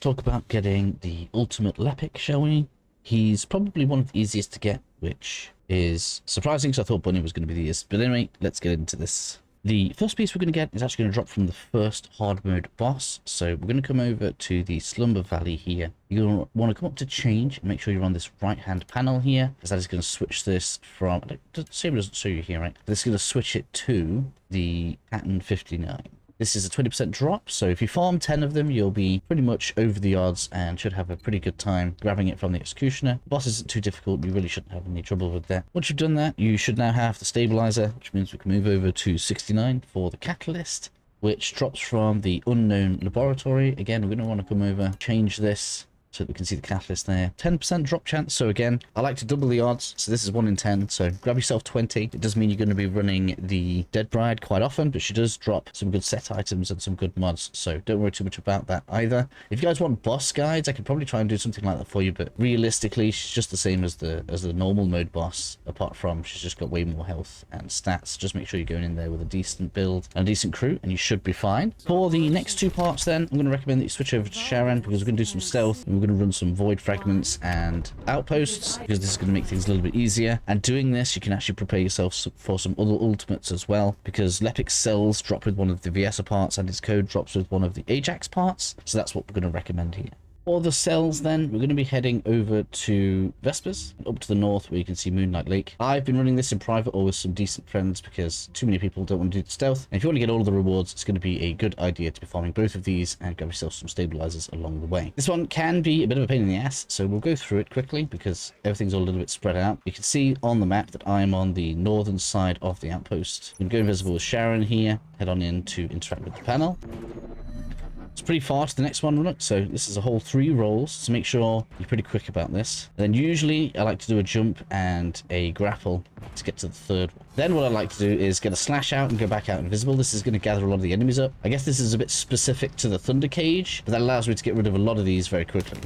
talk about getting the ultimate Lepic, shall we? He's probably one of the easiest to get, which is surprising because I thought Bunny was going to be the easiest. But anyway, let's get into this. The first piece we're going to get is actually going to drop from the first hard mode boss. So we're going to come over to the Slumber Valley here. You're going to want to come up to change and make sure you're on this right hand panel here, because that is going to switch this from, same doesn't show you here, right? This is going to switch it to the pattern 59. This is a 20% drop, so if you farm 10 of them, you'll be pretty much over the odds and should have a pretty good time grabbing it from the Executioner. The boss isn't too difficult, you really shouldn't have any trouble with that. Once you've done that, you should now have the Stabilizer, which means we can move over to 69 for the Catalyst, which drops from the Unknown Laboratory. Again, we're going to want to come over, change this, so that we can see the catalyst there. 10% drop chance. So again, I like to double the odds. So this is 1 in 10. So grab yourself 20. It does mean you're going to be running the Dead Bride quite often, but she does drop some good set items and some good mods. So don't worry too much about that either. If you guys want boss guides, I could probably try and do something like that for you. But realistically, she's just the same as the normal mode boss, apart from she's just got way more health and stats. Just make sure you're going in there with a decent build and a decent crew, and you should be fine. For the next two parts then, I'm going to recommend that you switch over to Sharon, because we're going to do some stealth. And we're going to run some void fragments and outposts, because this is going to make things a little bit easier. And doing this, you can actually prepare yourself for some other ultimates as well, because Lepic's cells drop with one of the Viesa parts and his code drops with one of the Ajax parts. So that's what we're going to recommend here. For the cells then, we're going to be heading over to Vespers, up to the north where you can see Moonlight Lake. I've been running this in private or with some decent friends because too many people don't want to do the stealth. And if you want to get all of the rewards, it's going to be a good idea to be farming both of these and grab yourself some stabilizers along the way. This one can be a bit of a pain in the ass, so we'll go through it quickly because everything's all a little bit spread out. You can see on the map that I'm on the northern side of the outpost. I'm going to go invisible with Sharon here, head on in to interact with the panel. It's pretty far to the next one, right? So this is a whole 3 rolls, so make sure you're pretty quick about this. And then usually I like to do a jump and a grapple to get to the 3rd one. Then what I like to do is get a slash out and go back out invisible. This is going to gather a lot of the enemies up. I guess this is a bit specific to the Thunder Cage, but that allows me to get rid of a lot of these very quickly.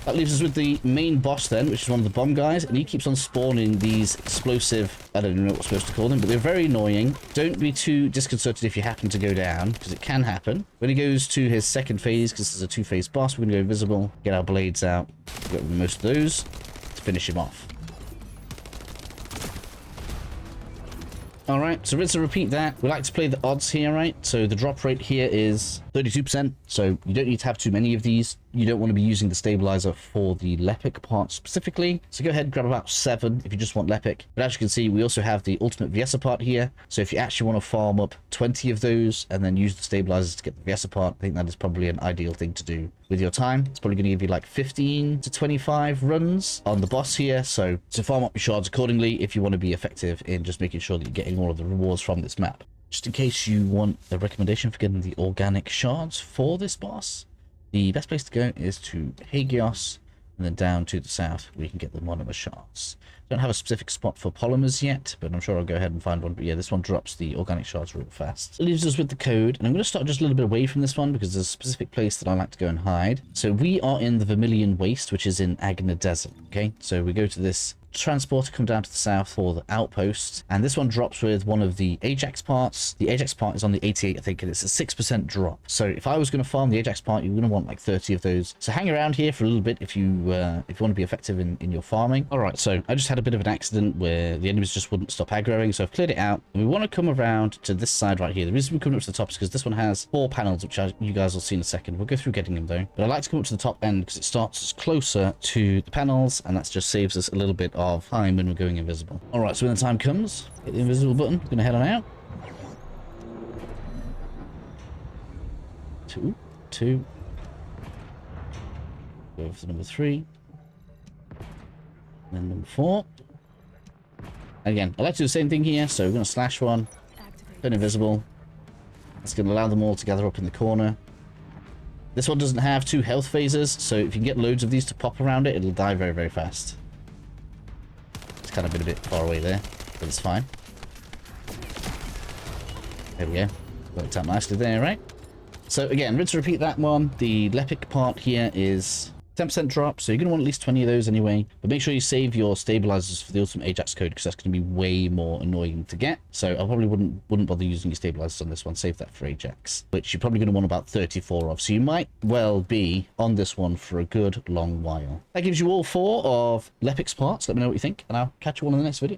That leaves us with the main boss then, which is one of the bomb guys, and he keeps on spawning these explosive, I don't know what we're supposed to call them, but they're very annoying. Don't be too disconcerted if you happen to go down, because it can happen. When he goes to his 2nd phase, because this is a 2-phase boss, we're going to go invisible, get our blades out, get most of those to finish him off. Alright, so rinse and repeat that. We like to play the odds here, right? So the drop rate here is 32%, so you don't need to have too many of these. You don't want to be using the stabilizer for the Lepic part specifically. So go ahead and grab about 7 if you just want Lepic. But as you can see, we also have the ultimate Viesa part here. So if you actually want to farm up 20 of those and then use the stabilizers to get the Viesa part, I think that is probably an ideal thing to do with your time. It's probably going to give you like 15 to 25 runs on the boss here. So to farm up your shards accordingly if you want to be effective in just making sure that you're getting all of the rewards from this map. Just in case you want a recommendation for getting the organic shards for this boss, the best place to go is to Hagios and then down to the south where you can get the monomer shards. Don't have a specific spot for polymers yet, but I'm sure I'll go ahead and find one. But yeah, this one drops the organic shards real fast. It leaves us with the code, and I'm going to start just a little bit away from this one because there's a specific place that I like to go and hide. So we are in the Vermilion Waste, which is in Agna Desert. Okay, so we go to this transporter, come down to the south for the outpost, and this one drops with one of the Ajax parts. The Ajax part is on the 88, I think, and it's a 6% drop. So if I was going to farm the Ajax part, you're going to want like 30 of those. So hang around here for a little bit if you want to be effective in your farming. All right, so I just had a bit of an accident where the enemies just wouldn't stop aggroing, so I've cleared it out, and we want to come around to this side right here. The reason we're coming up to the top is because this one has 4 panels, which you guys will see in a second. We'll go through getting them though, but I like to come up to the top end because it starts us closer to the panels, and that just saves us a little bit of time when we're going invisible. All right, so when the time comes, hit the invisible button. We're gonna head on out. 2 go over to number 3, then number 4. Again, I like to do the same thing here, so we're going to slash one, turn invisible. That's going to allow them all to gather up in the corner. This one doesn't have 2 health phases, so if you can get loads of these to pop around it, it'll die very, very fast. It's kind of been a bit far away there, but it's fine. There we go. Worked out nicely there, right? So again, rinse and repeat that one. The Lepic part here is 10% drop, so you're going to want at least 20 of those anyway. But make sure you save your stabilizers for the ultimate Ajax code, because that's going to be way more annoying to get. So I probably wouldn't bother using your stabilizers on this one. Save that for Ajax, which you're probably going to want about 34 of. So you might well be on this one for a good long while. That gives you all 4 of Lepic's parts. Let me know what you think, and I'll catch you all in the next video.